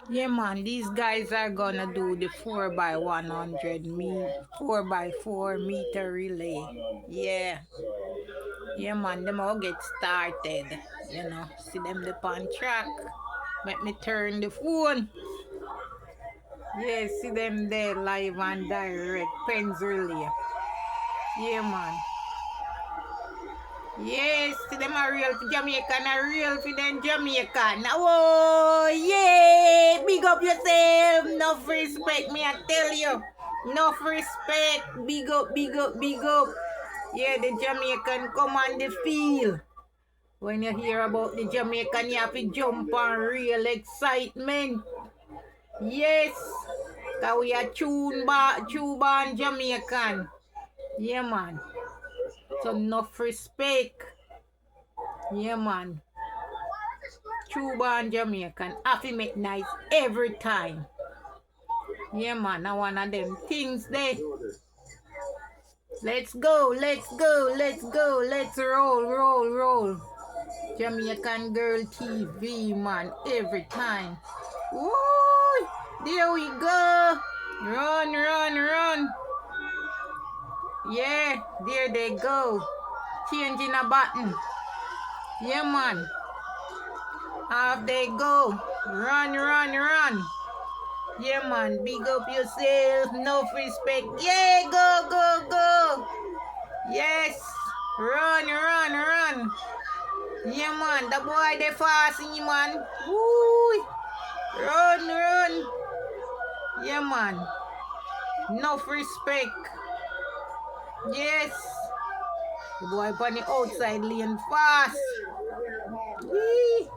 Yeah, man, these guys are gonna do the 4x100 4x4 meter relay. Yeah, yeah, man, them all get started. You know, see them the on track. Let me turn the phone. Yeah, see them there live and direct. Pens relay. Yeah, man. Yes, see them a real for Jamaican, a real for them Jamaican. Oh, yeah, big up yourself. Enough respect, me I tell you. Enough respect. Big up, big up, big up. Yeah, the Jamaican come on the field. When you hear about the Jamaican, you have to jump on real excitement. Yes, cause we are tune Jamaican. Yeah, man. So enough respect. Yeah, man. Cuban Jamaican. Have to make nice every time. Yeah, man. I one of them things there. Let's go, let's go, let's go. Let's roll, roll, roll. Jamaican Girl TV, man. Every time. Woo! There we go. Run, run, run. Yeah, there they go. Changing a button. Yeah, man. Off they go. Run, run, run. Yeah, man, big up yourself, no respect. Yeah, go, go, go. Yes, run, run, run. Yeah, man, the boy they fast, man. Woo. Run, run. Yeah, man, no respect. Yes, the boy on the outside lane fast. Wee.